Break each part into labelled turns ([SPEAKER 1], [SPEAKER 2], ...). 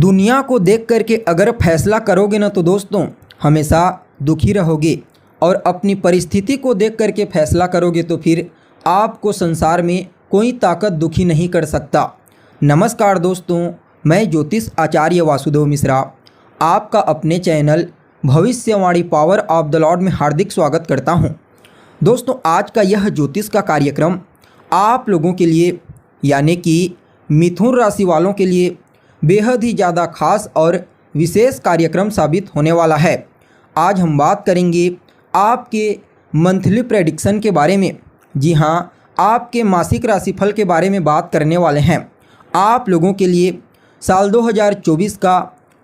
[SPEAKER 1] दुनिया को देख करके अगर फैसला करोगे ना तो दोस्तों हमेशा दुखी रहोगे, और अपनी परिस्थिति को देख करके फैसला करोगे तो फिर आपको संसार में कोई ताकत दुखी नहीं कर सकता। नमस्कार दोस्तों, मैं ज्योतिष आचार्य वासुदेव मिश्रा आपका अपने चैनल भविष्यवाणी पावर ऑफ द लॉर्ड में हार्दिक स्वागत करता हूं। दोस्तों, आज का यह ज्योतिष का कार्यक्रम आप लोगों के लिए यानी कि मिथुन राशि वालों के लिए बेहद ही ज़्यादा खास और विशेष कार्यक्रम साबित होने वाला है। आज हम बात करेंगे आपके मंथली प्रेडिक्शन के बारे में। जी हाँ, आपके मासिक राशिफल के बारे में बात करने वाले हैं। आप लोगों के लिए साल 2024 का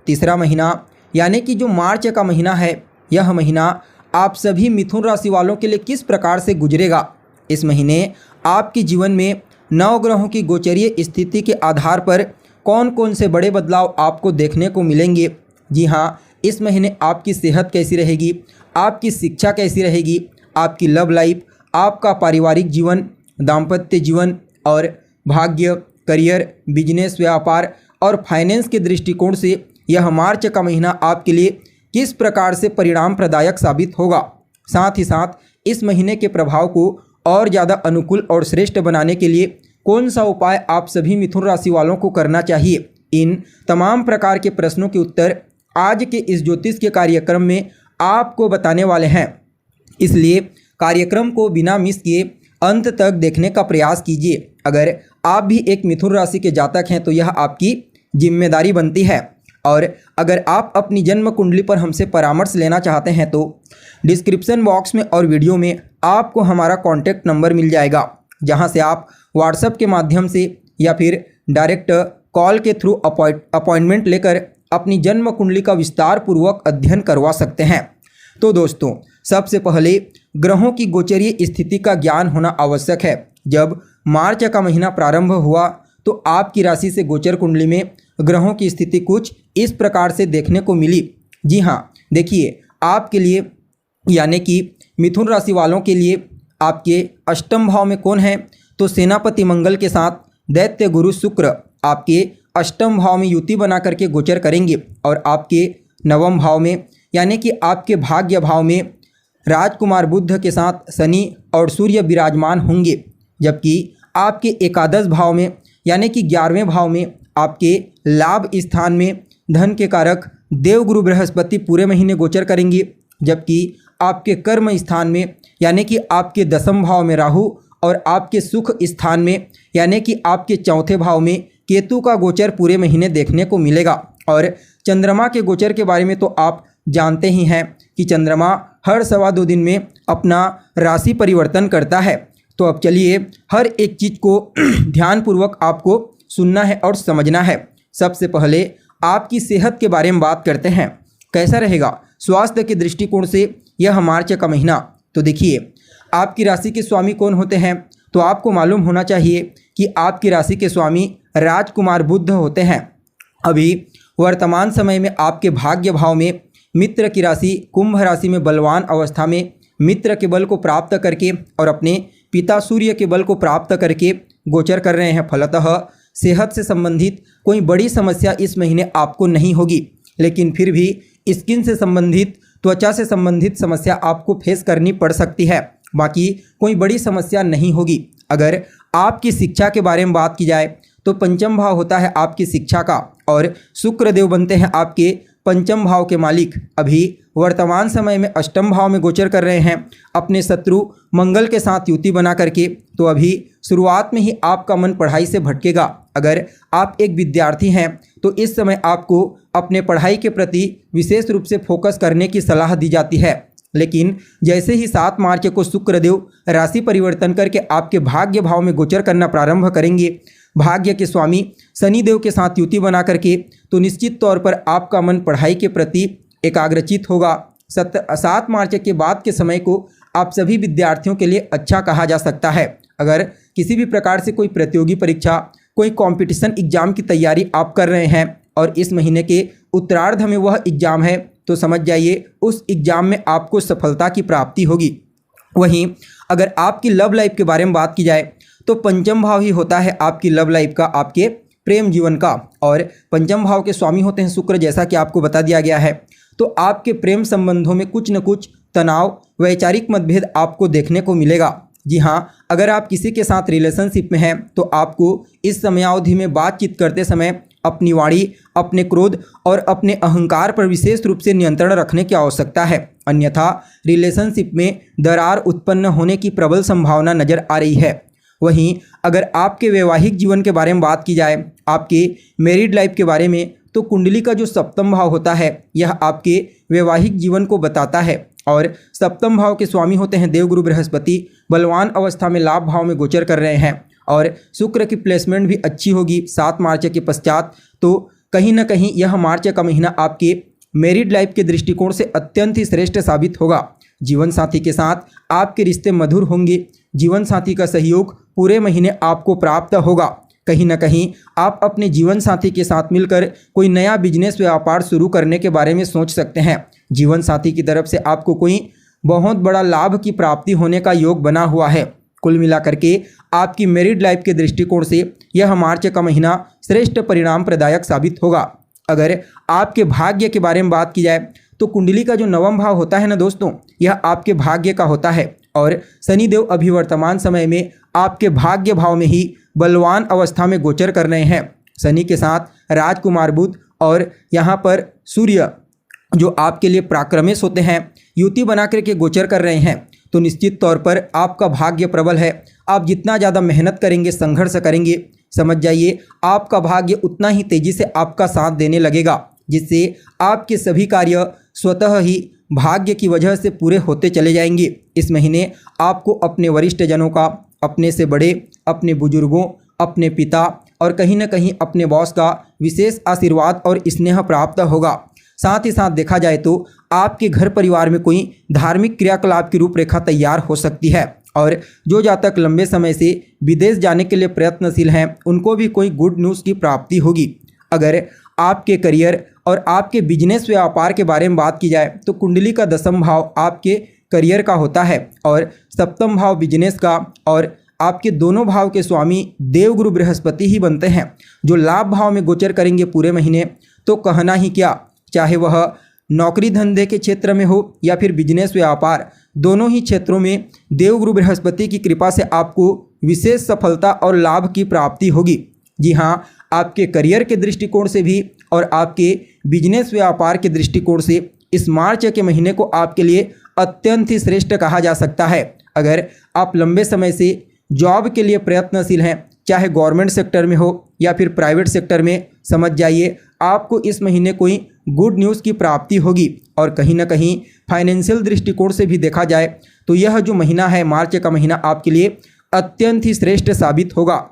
[SPEAKER 1] तीसरा महीना यानी कि जो मार्च का महीना है, यह महीना आप सभी मिथुन राशि वालों के लिए किस प्रकार से गुजरेगा। इस महीने आपके जीवन में नवग्रहों की गोचरीय स्थिति के आधार पर कौन कौन से बड़े बदलाव आपको देखने को मिलेंगे। जी हाँ, इस महीने आपकी सेहत कैसी रहेगी, आपकी शिक्षा कैसी रहेगी, आपकी लव लाइफ, आपका पारिवारिक जीवन, दाम्पत्य जीवन और भाग्य, करियर, बिजनेस, व्यापार और फाइनेंस के दृष्टिकोण से यह मार्च का महीना आपके लिए किस प्रकार से परिणाम प्रदायक साबित होगा। साथ ही साथ इस महीने के प्रभाव को और ज़्यादा अनुकूल और श्रेष्ठ बनाने के लिए कौन सा उपाय आप सभी मिथुन राशि वालों को करना चाहिए, इन तमाम प्रकार के प्रश्नों के उत्तर आज के इस ज्योतिष के कार्यक्रम में आपको बताने वाले हैं। इसलिए कार्यक्रम को बिना मिस किए अंत तक देखने का प्रयास कीजिए। अगर आप भी एक मिथुन राशि के जातक हैं तो यह आपकी जिम्मेदारी बनती है। और अगर आप अपनी जन्म कुंडली पर हमसे परामर्श लेना चाहते हैं तो डिस्क्रिप्शन बॉक्स में और वीडियो में आपको हमारा कॉन्टैक्ट नंबर मिल जाएगा, जहां से आप व्हाट्सएप के माध्यम से या फिर डायरेक्ट कॉल के थ्रू अपॉइंटमेंट लेकर अपनी जन्म कुंडली का विस्तार पूर्वक अध्ययन करवा सकते हैं। तो दोस्तों, सबसे पहले ग्रहों की गोचरीय स्थिति का ज्ञान होना आवश्यक है। जब मार्च का महीना प्रारंभ हुआ तो आपकी राशि से गोचर कुंडली में ग्रहों की स्थिति कुछ इस प्रकार से देखने को मिली। जी हाँ, देखिए, आपके लिए यानी कि मिथुन राशि वालों के लिए आपके अष्टम भाव में कौन है, तो सेनापति मंगल के साथ दैत्य गुरु शुक्र आपके अष्टम भाव में युति बना करके गोचर करेंगे। और आपके नवम भाव में यानी कि आपके भाग्य भाव में राजकुमार बुध के साथ शनि और सूर्य विराजमान होंगे। जबकि आपके एकादश भाव में यानी कि 11वें भाव में आपके लाभ स्थान में धन के कारक देवगुरु बृहस्पति पूरे महीने गोचर करेंगे। जबकि आपके कर्म स्थान में यानी कि आपके दसम भाव में राहु और आपके सुख स्थान में यानी कि आपके चौथे भाव में केतु का गोचर पूरे महीने देखने को मिलेगा। और चंद्रमा के गोचर के बारे में तो आप जानते ही हैं कि चंद्रमा हर 2.25 दिन में अपना राशि परिवर्तन करता है। तो अब चलिए हर एक चीज़ को ध्यानपूर्वक आपको सुनना है और समझना है। सबसे पहले आपकी सेहत के बारे में बात करते हैं। कैसा रहेगा स्वास्थ्य के दृष्टिकोण से यह मार्च का महीना। तो देखिए, आपकी राशि के स्वामी कौन होते हैं, तो आपको मालूम होना चाहिए कि आपकी राशि के स्वामी राजकुमार बुध होते हैं। अभी वर्तमान समय में आपके भाग्य भाव में मित्र की राशि कुंभ राशि में बलवान अवस्था में मित्र के बल को प्राप्त करके और अपने पिता सूर्य के बल को प्राप्त करके गोचर कर रहे हैं। फलतः सेहत से संबंधित कोई बड़ी समस्या इस महीने आपको नहीं होगी, लेकिन फिर भी स्किन से संबंधित, त्वचा से संबंधित समस्या आपको फेस करनी पड़ सकती है। बाकी कोई बड़ी समस्या नहीं होगी। अगर आपकी शिक्षा के बारे में बात की जाए तो पंचम भाव होता है आपकी शिक्षा का, और शुक्र देव बनते हैं आपके पंचम भाव के मालिक। अभी वर्तमान समय में अष्टम भाव में गोचर कर रहे हैं अपने शत्रु मंगल के साथ युति बना करके। तो अभी शुरुआत में ही आपका मन पढ़ाई से भटकेगा। अगर आप एक विद्यार्थी हैं तो इस समय आपको अपने पढ़ाई के प्रति विशेष रूप से फोकस करने की सलाह दी जाती है। लेकिन जैसे ही 7 मार्च को शुक्रदेव राशि परिवर्तन करके आपके भाग्य भाव में गोचर करना प्रारंभ करेंगे, भाग्य के स्वामी शनिदेव के साथ युति बना करके, तो निश्चित तौर पर आपका मन पढ़ाई के प्रति एकाग्रचित होगा। 7 मार्च के बाद के समय को आप सभी विद्यार्थियों के लिए अच्छा कहा जा सकता है। अगर किसी भी प्रकार से कोई प्रतियोगी परीक्षा, कोई कंपटीशन एग्जाम की तैयारी आप कर रहे हैं और इस महीने के उत्तरार्ध में वह एग्जाम है, तो समझ जाइए उस एग्जाम में आपको सफलता की प्राप्ति होगी। वहीं अगर आपकी लव लाइफ के बारे में बात की जाए तो पंचम भाव ही होता है आपकी लव लाइफ का, आपके प्रेम जीवन का, और पंचम भाव के स्वामी होते हैं शुक्र, जैसा कि आपको बता दिया गया है। तो आपके प्रेम संबंधों में कुछ न कुछ तनाव, वैचारिक मतभेद आपको देखने को मिलेगा। जी हाँ, अगर आप किसी के साथ रिलेशनशिप में हैं तो आपको इस समयावधि में बातचीत करते समय अपनी वाणी, अपने क्रोध और अपने अहंकार पर विशेष रूप से नियंत्रण रखने की आवश्यकता है, अन्यथा रिलेशनशिप में दरार उत्पन्न होने की प्रबल संभावना नजर आ रही है। वहीं अगर आपके वैवाहिक जीवन के बारे में बात की जाए, आपके मैरिड लाइफ के बारे में, तो कुंडली का जो सप्तम भाव होता है यह आपके वैवाहिक जीवन को बताता है, और सप्तम भाव के स्वामी होते हैं देवगुरु बृहस्पति, बलवान अवस्था में लाभ भाव में गोचर कर रहे हैं, और शुक्र की प्लेसमेंट भी अच्छी होगी 7 मार्च के पश्चात। तो कहीं ना कहीं यह मार्च का महीना आपके मैरिड लाइफ के दृष्टिकोण से अत्यंत ही श्रेष्ठ साबित होगा। जीवन साथी के साथ आपके रिश्ते मधुर होंगे, जीवन साथी का सहयोग पूरे महीने आपको प्राप्त होगा। कहीं ना कहीं आप अपने जीवन साथी के साथ मिलकर कोई नया बिजनेस व्यापार शुरू करने के बारे में सोच सकते हैं। जीवन साथी की तरफ से आपको कोई बहुत बड़ा लाभ की प्राप्ति होने का योग बना हुआ है। कुल मिलाकर के आपकी मैरिड लाइफ के दृष्टिकोण से यह मार्च का महीना श्रेष्ठ परिणाम प्रदायक साबित होगा। अगर आपके भाग्य के बारे में बात की जाए तो कुंडली का जो नवम भाव होता है ना दोस्तों, यह आपके भाग्य का होता है, और शनिदेव अभी वर्तमान समय में आपके भाग्य भाव में ही बलवान अवस्था में गोचर कर रहे हैं। शनि के साथ राजकुमार बुध और यहाँ पर सूर्य जो आपके लिए पराक्रमेश होते हैं, युति बना करके गोचर कर रहे हैं। तो निश्चित तौर पर आपका भाग्य प्रबल है। आप जितना ज़्यादा मेहनत करेंगे, संघर्ष करेंगे, समझ जाइए आपका भाग्य उतना ही तेज़ी से आपका साथ देने लगेगा, जिससे आपके सभी कार्य स्वतः ही भाग्य की वजह से पूरे होते चले जाएंगे। इस महीने आपको अपने वरिष्ठ जनों का, अपने से बड़े, अपने बुजुर्गों, अपने पिता और कहीं ना कहीं अपने बॉस का विशेष आशीर्वाद और स्नेह प्राप्त होगा। साथ ही साथ देखा जाए तो आपके घर परिवार में कोई धार्मिक क्रियाकलाप की रूपरेखा तैयार हो सकती है, और जो जातक लंबे समय से विदेश जाने के लिए प्रयत्नशील हैं उनको भी कोई गुड न्यूज़ की प्राप्ति होगी। अगर आपके करियर और आपके बिजनेस व्यापार के बारे में बात की जाए तो कुंडली का दसम भाव आपके करियर का होता है, और सप्तम भाव बिजनेस का, और आपके दोनों भाव के स्वामी देवगुरु बृहस्पति ही बनते हैं, जो लाभ भाव में गोचर करेंगे पूरे महीने। तो कहना ही क्या, चाहे वह नौकरी धंधे के क्षेत्र में हो या फिर बिजनेस व्यापार, दोनों ही क्षेत्रों में देवगुरु बृहस्पति की कृपा से आपको विशेष सफलता और लाभ की प्राप्ति होगी। जी हाँ, आपके करियर के दृष्टिकोण से भी और आपके बिजनेस व्यापार के दृष्टिकोण से इस मार्च के महीने को आपके लिए अत्यंत ही श्रेष्ठ कहा जा सकता है। अगर आप लंबे समय से जॉब के लिए प्रयत्नशील हैं, चाहे गवर्नमेंट सेक्टर में हो या फिर प्राइवेट सेक्टर में, समझ जाइए आपको इस महीने कोई गुड न्यूज़ की प्राप्ति होगी। और कहीं ना कहीं फाइनेंशियल दृष्टिकोण से भी देखा जाए तो यह जो महीना है, मार्च का महीना, आपके लिए अत्यंत ही श्रेष्ठ साबित होगा।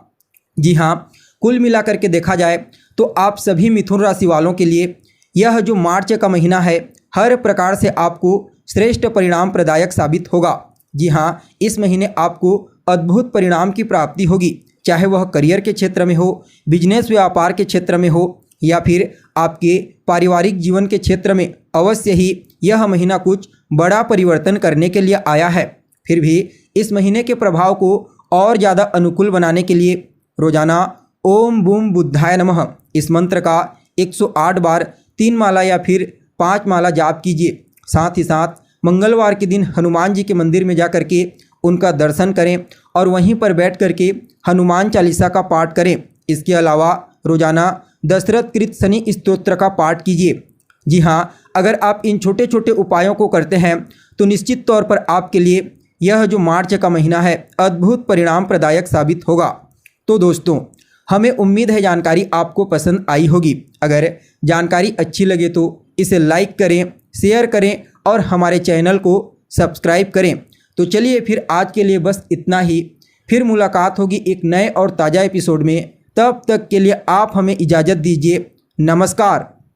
[SPEAKER 1] जी हाँ, कुल मिलाकर के देखा जाए तो आप सभी मिथुन राशि वालों के लिए यह जो मार्च का महीना है हर प्रकार से आपको श्रेष्ठ परिणाम प्रदायक साबित होगा। जी हाँ, इस महीने आपको अद्भुत परिणाम की प्राप्ति होगी, चाहे वह करियर के क्षेत्र में हो, बिजनेस व्यापार के क्षेत्र में हो या फिर आपके पारिवारिक जीवन के क्षेत्र में। अवश्य ही यह महीना कुछ बड़ा परिवर्तन करने के लिए आया है। फिर भी इस महीने के प्रभाव को और ज़्यादा अनुकूल बनाने के लिए रोजाना ओम बूम बुद्धाय नमः इस मंत्र का 108 बार 3 माला या फिर 5 माला जाप कीजिए। साथ ही साथ मंगलवार के दिन हनुमान जी के मंदिर में जा करके उनका दर्शन करें और वहीं पर बैठ करके हनुमान चालीसा का पाठ करें। इसके अलावा रोजाना दशरथ कृत शनि स्तोत्र का पाठ कीजिए। जी हाँ, अगर आप इन छोटे छोटे उपायों को करते हैं तो निश्चित तौर पर आपके लिए यह जो मार्च का महीना है अद्भुत परिणाम प्रदायक साबित होगा। तो दोस्तों, हमें उम्मीद है जानकारी आपको पसंद आई होगी। अगर जानकारी अच्छी लगे तो इसे लाइक करें, शेयर करें और हमारे चैनल को सब्सक्राइब करें। तो चलिए फिर आज के लिए बस इतना ही। फिर मुलाकात होगी एक नए और ताज़ा एपिसोड में। तब तक के लिए आप हमें इजाज़त दीजिए। नमस्कार।